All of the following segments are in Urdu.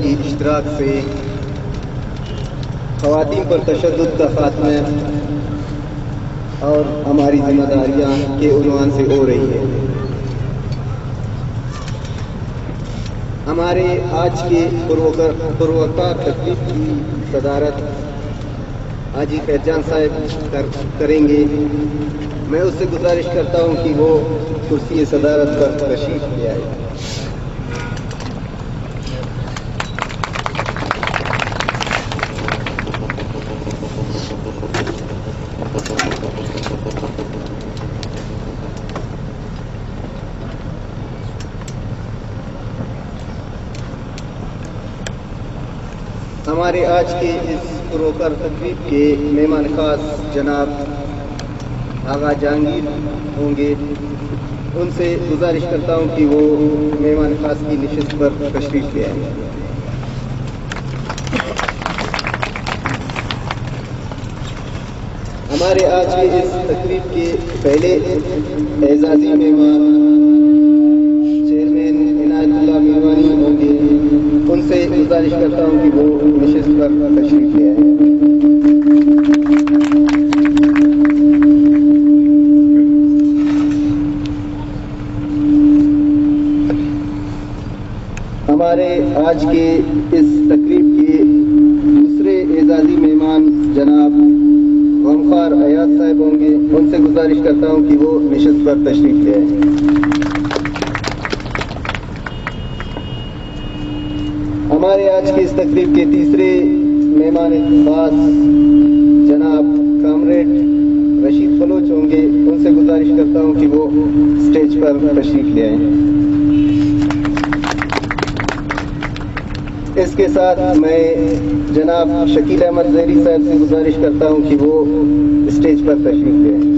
کی اشتراک سے خواتین پر تشدد کا خاتمہ اور ہماری ذمہ داریاں کے عنوان سے ہو رہی ہے۔ ہمارے آج کے پروقار تقریب کی صدارت حاجی خیرجان صاحب کریں گے۔ میں اس سے گزارش کرتا ہوں کہ وہ کرسی صدارت پر تشریف لے آئے۔ ہمارے آج کے اس پروقار تقریب کے مہمان خاص جناب آغا جہانگیر ہوں گے۔ ان سے گزارش کرتا ہوں کہ وہ مہمان خاص کی نشست پر تشریف لے آئیں۔ ہمارے آج کے اس تقریب کے پہلے اعزازی مہمان چیئرمین عنایت اللہ میروانی ہوں گے۔ ان سے گزارش کرتا ہوں کہ وہ نشست پر تشریف لے آئیں۔ ہمارے آج کے اس تقریب کے دوسرے اعزازی مہمان جناب غمخوار ایاز صاحب ہوں گے۔ ان سے گزارش کرتا ہوں کہ وہ نشست پر تشریف لے آئیں۔ ہمارے آج کی اس تقریب کے تیسرے مہمان خاص جناب کامریڈ رشید بلوچ ہوں گے۔ ان سے گزارش کرتا ہوں کہ وہ اسٹیج پر تشریف لے آئیں۔ اس کے ساتھ میں جناب شکیل احمد زہری صاحب سے گزارش کرتا ہوں کہ وہ اسٹیج پر تشریف لے آئیں۔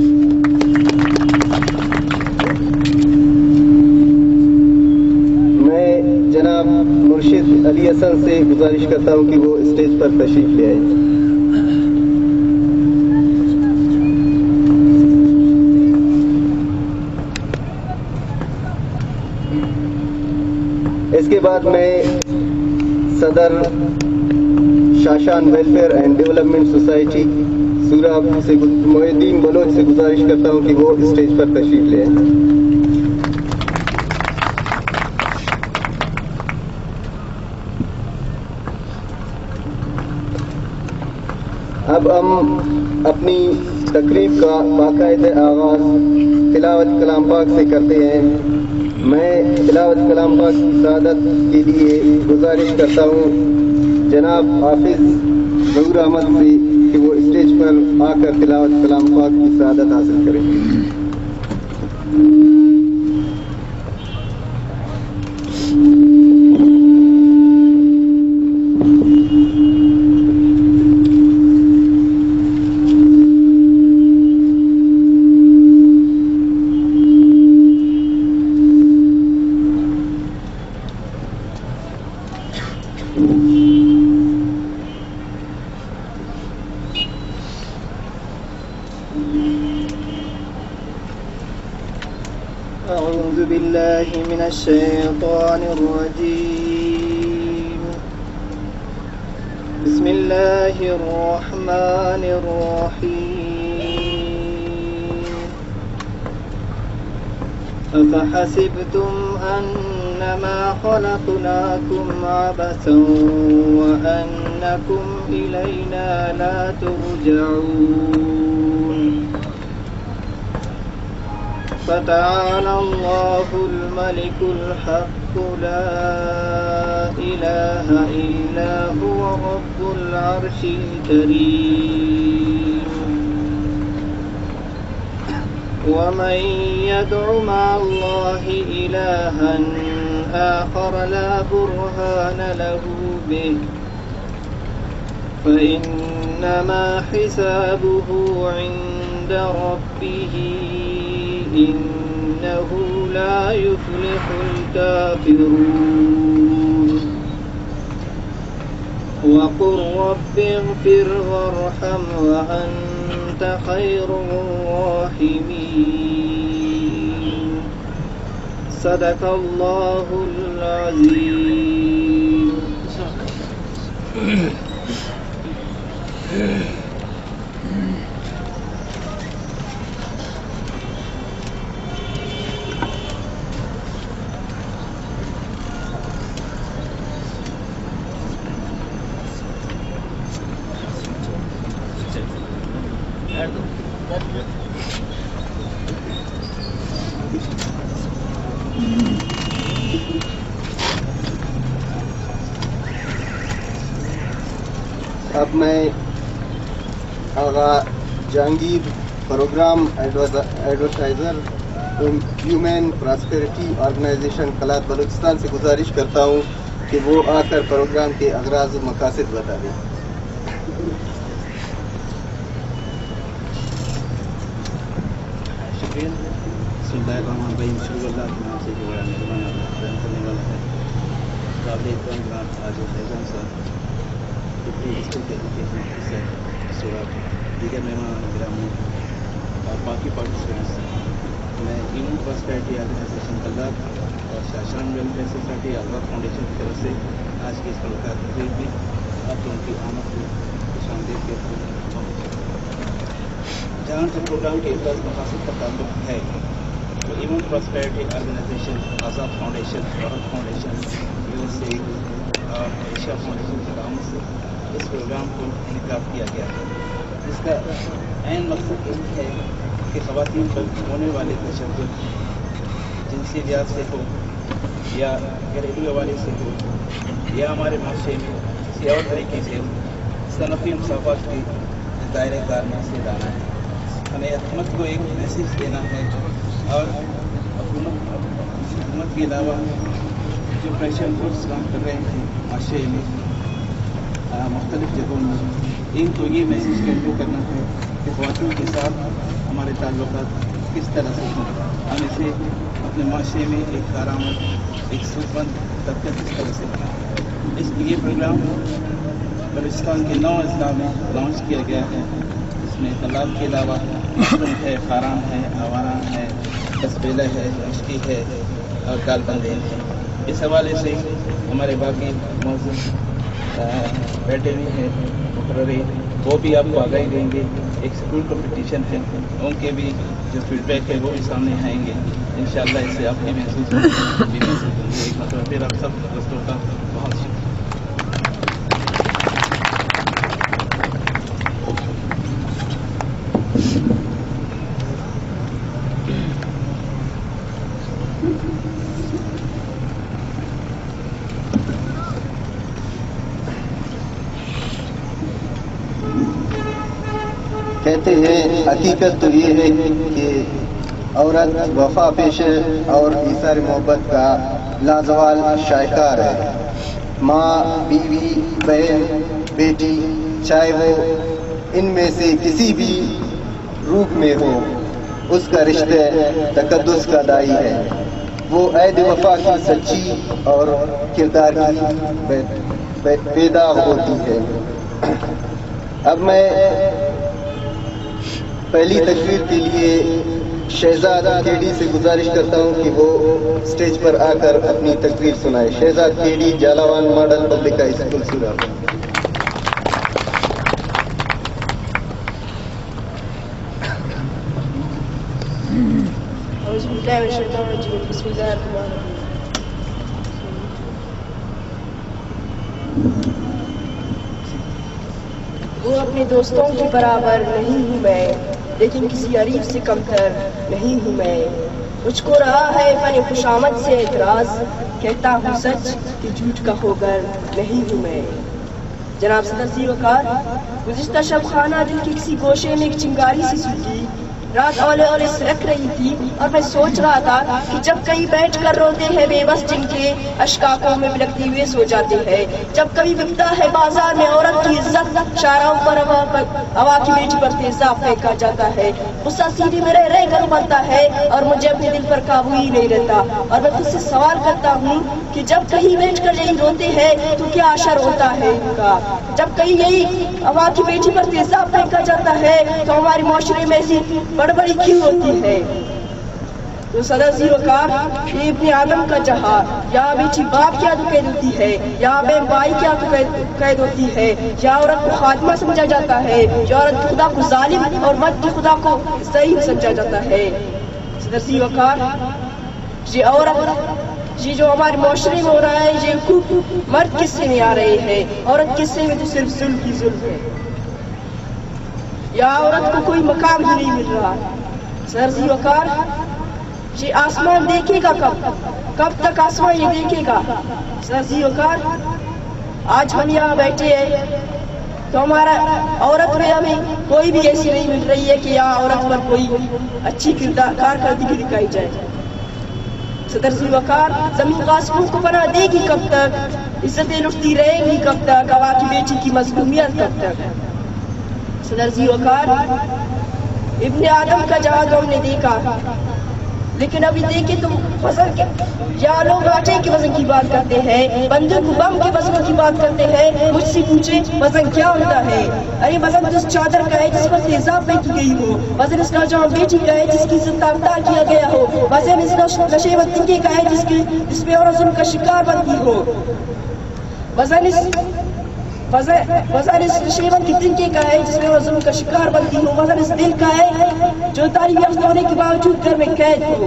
میں جناب مرشد علی حسن سے گزارش کرتا ہوں کہ وہ اسٹیج پر تشریف لے آئیں۔ اس کے بعد میں صدر شاشان ویلفیئر اینڈ ڈیولپمنٹ سوسائٹی سوراب سے محی الدین بلوچ سے گزارش کرتا ہوں کہ وہ اسٹیج پر تشریف لے آئیں۔ اب ہم اپنی تقریب کا باقاعدہ آغاز تلاوت کلام پاک سے کرتے ہیں۔ میں تلاوت کلام پاک کی سعادت کے لیے گزارش کرتا ہوں جناب حافظ ظہور احمد سے کہ وہ اسٹیج پر آ کر تلاوت کلام پاک کی سعادت حاصل کریں۔ أعوذ بالله من الشيطان الرجيم بسم الله الرحمن الرحيم أفحسبتم أنما خلقناكم عبثا وأنكم إلينا لا ترجعون فتعالى الله الملك الحق لا إله إلا هو رب العرش الكريم ومن يدع مع الله إلها آخر لا برهان له به فإنما حسابه عند ربه إنه لا يفلح الكافرون وقل رب اغفر وارحم وأنت خير الراحمين صدق الله العظيم اب میں Agha Jahangir program advertiser human prosperity organization Kalat Balochistan سے گزارش کرتا ہوں کہ وہ آ کر پروگرام کے اغراض و مقاصد بتا دیں. شکریہ. بسم اللہ الرحمن الرحیم. شکر اللہ کے نام سے جو بڑا مہربان رحم کرنے والا ہے. قابل احترام جناب حاجی فیضان صاحب ڈپٹی ڈسٹرکٹ ایجوکیشن آفیسر سوراب، دیگر مہمان گرامی اور باقی پارٹیسپینٹس، میں ہیومن پراسپیرٹی آرگنائزیشن کلات اور شاشان ویلفیئر سوسائٹی آزاد فاؤنڈیشن کی طرف سے آج کی اس ملاقات تقریب میں آپ لوگوں کی آمد کو خوش آمدید کہتا ہوں. جہاں سے پروگرام کے اجلاس مقاصد کا تعلق ہے تو ہیومن پراسپیرٹی آرگنائزیشن، آزاد فاؤنڈیشن، بھارت فاؤنڈیشن، USA اور ایشیا فاؤنڈیشن کے تعاون سے اس پروگرام کو انعقاد کیا گیا ہے، جس کا عین مقصد یہ ہے کہ خواتین پر ہونے والے تشدد، جنسی لحاظ سے ہو یا گھریلو حوالے سے ہو یا ہمارے معاشرے میں کسی اور طریقے سے صنفی مساوات کے دائرۂ کار میں سے لانا ہے. ہمیں حکومت کو ایک میسیج دینا ہے اور حکومت کے علاوہ جو پریشر فورس کام کر رہے ہیں معاشرے میں مختلف جگہوں میں، ان کو یہ میسیج کنوے کرنا ہے کہ خواتین کے ساتھ ہمارے تعلقات کس طرح سے ہوں، ہم اسے اپنے معاشرے میں ایک کارآمد، ایک سود مند طبقہ کس طرح سے بنائیں. اس لیے پروگرام بلوچستان کے 9 اضلاع میں لانچ کیا گیا ہے، جس میں کلات کے علاوہ ہے، خاران ہے، آواران ہے، کسبیلہ ہے، مشکی ہے اور کال بندین ہے. اس حوالے سے ہمارے باقی موضوع بیٹھے ہوئے ہیں مقررے، وہ بھی آپ کو آگاہی دیں گے. ایک اسکول کمپٹیشن ہے، ان کے بھی جو فیڈ بیک ہے وہ بھی سامنے آئیں گے. انشاءاللہ اس سے آپ کی محسوس ہوگی. ایک مرتبہ پھر آپ سب دوستوں کا بہت شکریہ. کہتے ہیں حقیقت تو یہ ہے کہ عورت وفا پیش اور اظہار محبت کا لازوال شاہکار ہے. ماں، بیوی، بہن، بیٹی، چاہے وہ ان میں سے کسی بھی روپ میں ہو، اس کا رشتہ تقدس کا دائی ہے. وہ عہد وفا کی سچی اور کردار کی پیدا ہوتی ہے. اب میں پہلی تقریر کے لیے شہزاد کیڈی سے گزارش کرتا ہوں کہ وہ اسٹیج پر آ کر اپنی تقریر سنائے. Shahzad کیڈی، جالاوان model public high school سوراب. وہ اپنے دوستوں کے برابر نہیں ہوں میں، لیکن کسی عریف سے کم تر نہیں ہوں میں. مجھ کو رہا ہے فن خوشامد سے اعتراض، کہتا ہوں سچ کہ جھوٹ کا ہوگر نہیں ہوں میں. جناب صدر سی وقار، گزشتہ شب خانہ دل کے کسی گوشے میں ایک چنگاری سی سلگی، رات اولے اولے سرک رہی تھی اور میں سوچ رہا تھا کہ جب کئی بیٹھ کر روتے ہیں بے بس جن کے اشکاکوں میں بلکتی ہوئے سو جاتے ہیں، جب کبھی بکتا ہے بازار میں عورت کی عزت، شاہراہوں پر ہوا کی بیٹی پر تیزاب پھینکا جاتا ہے. غصہ سیدھی میں رہ کر ابلتا ہے اور مجھے اپنے دل پر قابو ہی نہیں رہتا. اور میں خود سے سوال کرتا ہوں کہ جب کہیں بیٹھ کر یہی روتے ہیں تو کیا اشر ہوتا ہے ان کا؟ جب کہیں یہی ہوا کی بیٹی پر تیزاب پھینکا جاتا ہے تو ہمارے معاشرے میں ایسی بڑبڑی کیوں ہوتی ہے؟ تو صدر زی وقار یہ ابن آدم کا جہاں، یا بیٹی باپ کیا تو قید ہوتی ہے، یا بہن بھائی کیا تو قید ہوتی ہے، یا عورت کو خاتمہ سمجھا جاتا ہے، یا عورت کی خدا کو ظالم اور مرد کی خدا کو صحیح سمجھا جاتا ہے۔ صدر زی وقار یہ عورت، یہ جو ہمارے معاشرے میں ہو رہا ہے، یہ خوب مرد قصے میں آ رہے ہیں، عورت قصے میں تو صرف ظلم ہی ظلم ہے، یا عورت کو کوئی مقام ہی نہیں مل رہا۔ صدر زی وقار یہ آسمان دیکھے گا کب تک آسمان یہ دیکھے گا؟ صدر زی وقار آج ہم یہاں بیٹھے ہیں تو ہمارا عورت میں ہمیں کوئی بھی ایسی نہیں مل رہی ہے کہ یہاں عورت پر کوئی اچھی کارکردگی دکھائی جائے۔ صدر زی وقار زمین غاصبوں کو پناہ دے گی کب تک؟ عزتیں لٹتی رہیں گی کب تک؟ عوا کی بیٹی کی مظلومیت کب تک؟ صدر زی وقار ابن آدم کا جہاز ہم نے دیکھا، لیکن ابھی دیکھیں تو وزن کے، یا لوگ آٹے کے وزن کی بات کرتے ہیں، بندوق بم کے وزن کی بات کرتے ہیں، مجھ سے پوچھے وزن کیا ہوتا ہے؟ ارے وزن اس چادر کا ہے جس پر تیزاب میں کی گئی ہو، وزن اس کا جہاں بیٹی کا ہے جس کی عزت تابدار کیا گیا ہو، وزن اس کا نشے و تنگے کا ہے جس پہ عورت ظلم کا شکار بنتی ہو، وزن اس نشیون کی تنکے کا ہے جس میں وہ ظلم کا شکار بنتی ہو، وزن اس دل کا ہے جو تعلیم یافتہ ہونے کے باوجود گھر میں قید ہو،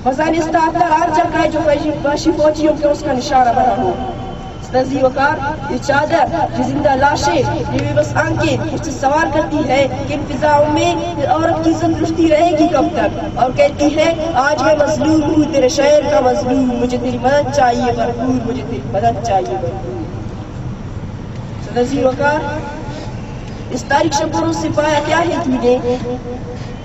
وزن اس طاقتور آرچر کا ہے جو وحشی فوجیوں کے اس کا نشانہ بنا ہو۔ صدر زی وقار یہ چادر، یہ زندہ لاشیں، یہ بے بس آنکھیں مجھ سے سوال کرتی ہے کہ ان فضاؤں میں عورت کی عزت رشتی رہے گی کب تک؟ اور کہتی ہے آج میں مظلوم ہوں، تیرے شہر کا مظلوم، مجھے تیری مدد چاہیے بھرپور، مجھے تیری مدد چاہیے بھرپور۔ صدر زی وقار اس تاریخ شبروں سے پایا کیا ہے تو نے؟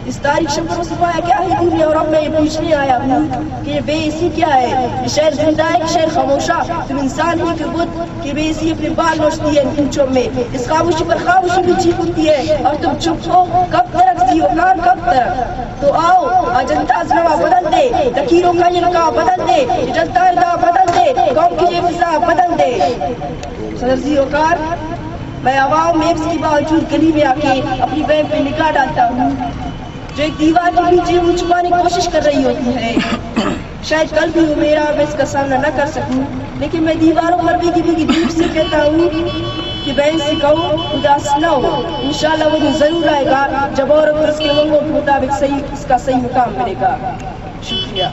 اس تاریخ شبروں سے پایا کیا ہے تو نے؟ اور اب میں یہ پوچھنے آیا ہوں کہ یہ بے عزتی کیا ہے؟ یہ شہر زندہ ہے کہ شہر خاموشہ؟ تم انسان ہی کہ بت کہ بے عزتی اپنے بال نوچتی ہے ان پونچھوں میں، اس خاموشی پر خاموشی بھی چیخ اٹھتی ہے اور تم چپ ہو کب تک زی وقار، کب تک؟ تو آؤ آج انتظار بدل دے، لکیروں کا یہ نقاب بدل دے، جلتا ہے بدل دے، قوم کی یہ فضا بدل دے۔ صدر زی وقار میں عوام میپس کے باوجود گلی میں آ کے اپنی بہن پہ نگاہ ڈالتا ہوں جو ایک دیوار کے پیچھے منہ چھپانے کی کوشش کر رہی ہوتی ہے۔ شاید کل بھی وہ میرا میں اس کا سامنا نہ کر سکوں، لیکن میں دیواروں پر بھی دور سے کہتا ہوں کہ بہن سے کہو اداس نہ ہو، انشاءاللہ وہ دن ضرور آئے گا جب عورت کو اس کے منگوں کے مطابق اس کا صحیح مقام ملے گا۔ شکریہ۔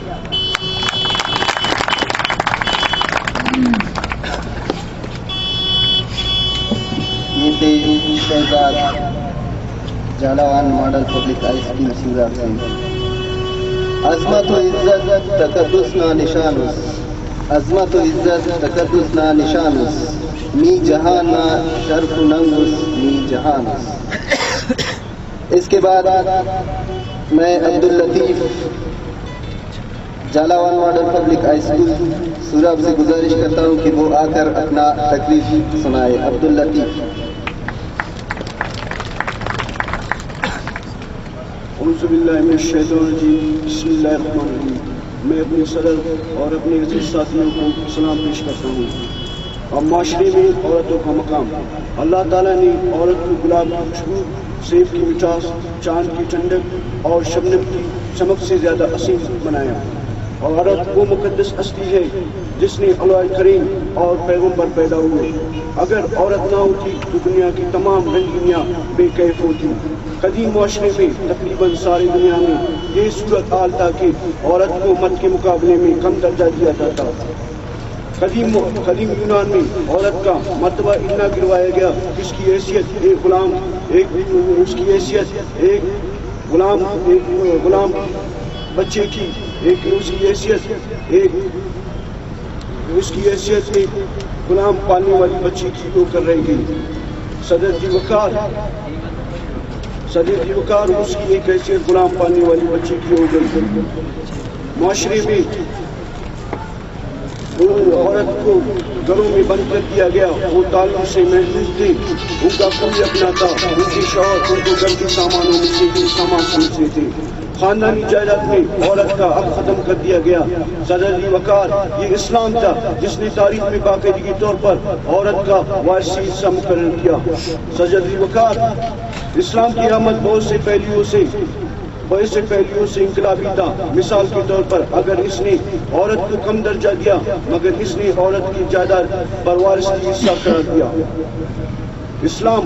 یہ تھے Shahzad Jhalawan model public high school Surab سے۔ عظمت و عزت تقدس نا نشانس، عظمت و عزت تقدس نا نشانس، می جہان نا شرف و ننگس می جہانس۔ اس کے بعد میں Abdul Latif Jhalawan model public high school Surab سے گزارش کرتا ہوں کہ وہ آ کر اپنا تقریر سنائے۔ عبداللطیف۔ اعوذ باللہ من الشیطان الرجیم، بسم اللہ الرحمن الرحیم۔ میں اپنے صدر اور اپنے عزیز ساتھیوں کو سلام پیش کرتا ہوں۔ اب معاشرے میں عورتوں کا مقام، اللہ تعالیٰ نے عورت کو گلاب کی خوشبو، سیب کی مٹھاس، چاند کی ٹھنڈک اور شبنم کی چمک سے زیادہ حسین بنایا۔ اور عورت وہ مقدس ہستی ہے جس نے اولاد کریم اور پیغمبر پیدا ہوئے۔ اگر عورت نہ ہوتی تو دنیا کی تمام رنگینیاں بے کیف ہوتی۔ قدیم معاشرے میں تقریباً ساری دنیا میں یہ صورت حال تھا کہ عورت کو مرد کے مقابلے میں کم درجہ دیا جاتا۔ قدیم یونان میں عورت کا مرتبہ اتنا گروایا گیا، اس کی حیثیت ایک غلام بچے کی، اس کی حیثیت ایک غلام پالنے والی بچی کی ہو کر رہ گئی۔ صدر زی وقار اس کی ایک حیثیت غلام پالنے والی بچی کی ہو گئی۔ معاشرے میں عورت کو گھروں میں بند کر دیا گیا، وہ تعلق سے محدود تھے، ان کا کوئی اپنا تھا، ان کے شوہر ان کو گھر کے سامانوں میں سے سامان سمجھتے تھے۔ خاندانی جائیداد میں عورت کا حق ختم کر دیا گیا۔ صدر زی وقار یہ اسلام تھا جس نے تاریخ میں باقاعدگی طور پر عورت کا وارثی حصہ مقرر کیا۔ صدر زی وقار اسلام کی آمد بہت سے پہلوؤں سے ویسے پہلوؤں سے انقلابی تھا۔ مثال کے طور پر اگر اس نے عورت کو کم درجہ دیا مگر اس نے عورت کی جائیداد پر وارثی حصہ قرار دیا۔ اسلام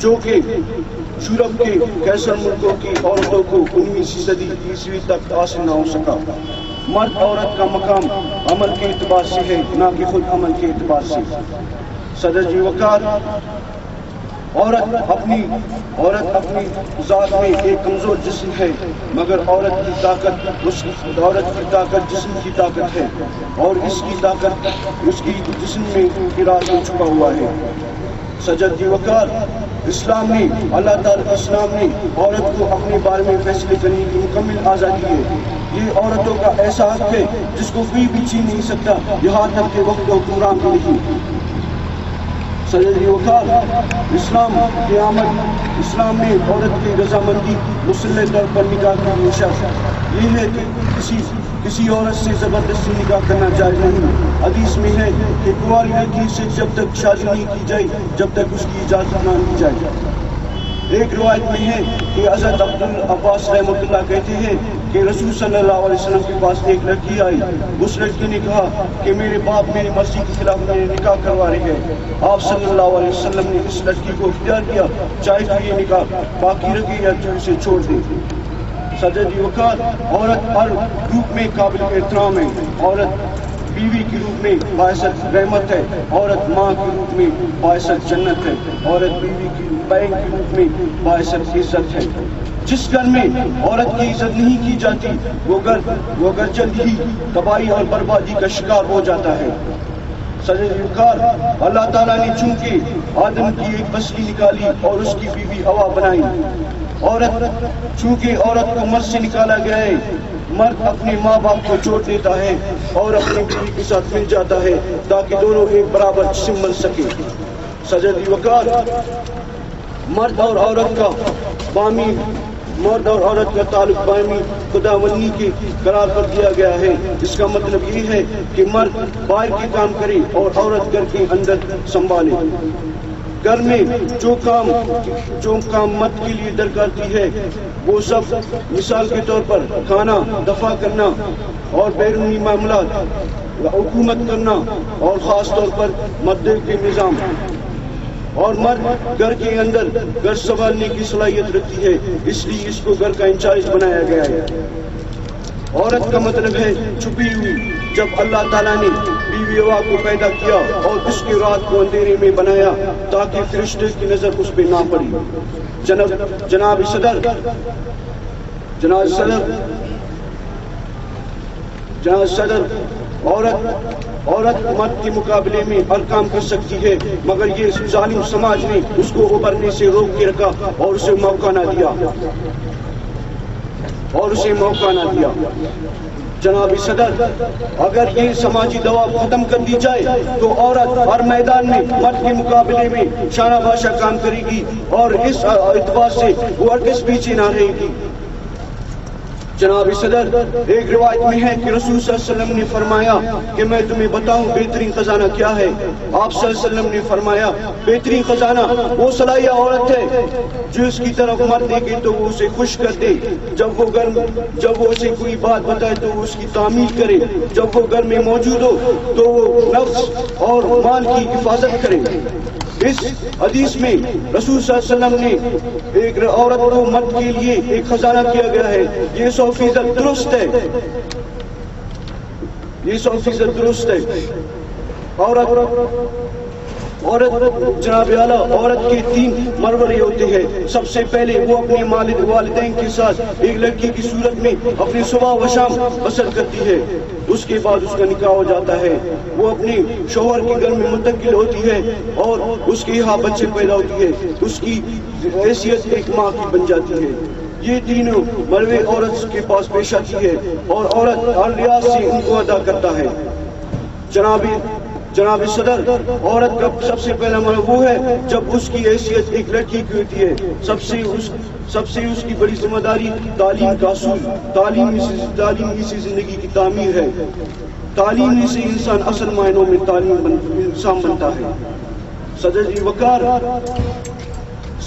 جو کہ یورپ کے کیسر ملکوں کی عورتوں کو 19ویں صدی عیسوی تک حاصل نہ ہو سکا۔ مرد عورت کا مقام عمل کے اعتبار سے ہے نہ کہ خود عمل کے اعتبار سے۔ صدر جی وقار عورت اپنی ذات میں ایک کمزور جسم ہے مگر عورت کی طاقت جسم کی طاقت ہے اور اس کی طاقت اس کی جسم میں راز میں چھپا ہوا ہے۔ سجد جی وقار اسلام نے اللہ تعالیٰ اسلام نے عورت کو اپنے بارے میں فیصلے کرنے کی مکمل آزادی ہے۔ یہ عورتوں کا ایسا حق ہے جس کو کوئی بھی چھین نہیں سکتا، یہاں تک کہ وقت حکمران بھی نہیں۔ سید وقار اسلام نے عورت کی رضامندی مسلح طور پر نکاح کی شرط یہ ہے کہ کسی عورت سے زبردستی نکاح کرنا جائز نہیں۔ حدیث میں ہے کہ کنواری لڑکی سے جب تک شادی نہیں کی جائے جب تک اس کی اجازت نہ لی جائے۔ ایک روایت میں ہے کہ حضرت عبدالعباس رحمۃ اللہ کہتے ہیں کہ رسول صلی اللہ علیہ وسلم کے پاس ایک لڑکی آئی۔ اس لڑکی نے کہا کہ میرے باپ میری مرضی کے خلاف میرے نکاح کروا رہے ہیں۔ آپ صلی اللہ علیہ وسلم نے اس لڑکی کو اختیار کیا چاہے تو یہ نکاح باقی رکھے یا تو اسے چھوڑ دے۔ صدر جی وقار عورت ہر روپ میں قابل احترام ہے۔ عورت بیوی کے روپ میں باعث رحمت ہے، عورت ماں کے روپ میں باعث جنت ہے، عورت بیوی کی بہن کے روپ میں باعث عزت ہے۔ جس گھر میں عورت کی عزت نہیں کی جاتی وہ گھر جلد ہی تباہی اور بربادی کا شکار ہو جاتا ہے۔ صدر وقار اللہ تعالیٰ نے چونکہ آدم کی ایک بستی نکالی اور اس کی بیوی ہوا بنائی۔ چونکہ عورت کو مرد سے نکالا گیا ہے، مرد اپنے ماں باپ کو چھوڑ دیتا ہے اور اپنی بیوی کے ساتھ مل جاتا ہے تاکہ دونوں ایک برابر جسم بن سکے۔ صدر وقار مرد اور عورت کا تعلق باہمی خداوندی کے قرار پر دیا گیا ہے۔ اس کا مطلب یہ ہے کہ مرد باہر کے کام کرے اور عورت گھر کے اندر سنبھالے۔ گھر میں جو کام مرد کے لیے درکار ہے وہ سب مثال کے طور پر کھانا، دفاع کرنا اور بیرونی معاملات، حکومت کرنا اور خاص طور پر مدد کے نظام۔ اور مرد گھر کے اندر گھر سنبھالنے کی صلاحیت رکھتی ہے، اس لیے اس کو گھر کا انچارج بنایا گیا ہے۔ عورت کا مطلب ہے چھپی ہوئی۔ جب اللہ تعالیٰ نے بیوی ہوا کو پیدا کیا اور اس کی رات کو اندھیرے میں بنایا تاکہ فرشتے کی نظر اس پہ نہ پڑی۔ جناب صدر عورت مرد کے مقابلے میں ہر کام کر سکتی ہے مگر یہ ظالم سماج نے اس کو ابھرنے سے روک کے رکھا اور اسے موقع نہ دیا۔ جناب صدر اگر یہ سماجی دباؤ ختم کر دی جائے تو عورت ہر میدان میں مرد کے مقابلے میں شانہ باشا کام کرے گی اور اس اعتبار سے وہ ہرگز پیچھے نہ رہے گی۔ جناب صدر ایک روایت میں ہے کہ رسول صلی اللہ علیہ وسلم نے فرمایا کہ میں تمہیں بتاؤں بہترین خزانہ کیا ہے۔ آپ صلی اللہ علیہ وسلم نے فرمایا بہترین خزانہ وہ صلاحیہ عورت ہے جو اس کی طرف مرد دیکھے تو وہ اسے خوش کر دے، جب وہ اسے کوئی بات بتائے تو وہ اس کی تعمیل کرے، جب وہ گھر میں موجود ہو تو وہ نفس اور مال کی حفاظت کرے۔ اس حدیث میں رسول صلی اللہ علیہ وسلم نے ایک عورت کو مرد کے لیے ایک خزانہ کیا گیا ہے۔ یہ 100% درست ہے، یہ 100% درست ہے۔ عورت جناب اعلیٰ عورت کے 3 مرحلے ہوتے ہیں۔ سب سے پہلے وہ اپنے والدین کے ساتھ ایک لڑکی کی صورت میں اپنی صبح و شام بسر کرتی ہے، اس کے بعد اس کا نکاح ہو جاتا ہے، وہ اپنے شوہر کے گھر میں منتقل ہوتی ہے اور اس کے یہاں بچے پیدا ہوتی ہے، اس کی حیثیت ایک ماں کی بن جاتی ہے۔ یہ تینوں مرحلے عورت کے پاس پیش آتی ہے اور عورت ہر لحاظ سے ان کو ادا کرتا ہے۔ جناب صدر عورت کا سب سے پہلا مرحلہ وہ ہے جب اس کی حیثیت ایک لڑکی کی ہوتی ہے۔ سب سے اس کی بڑی ذمہ داری تعلیم کا حصول، تعلیم اسی زندگی کی تعمیر ہے۔ تعلیم سے انسان اصل معنوں میں انسان بنتا ہے۔ صدر جی وقار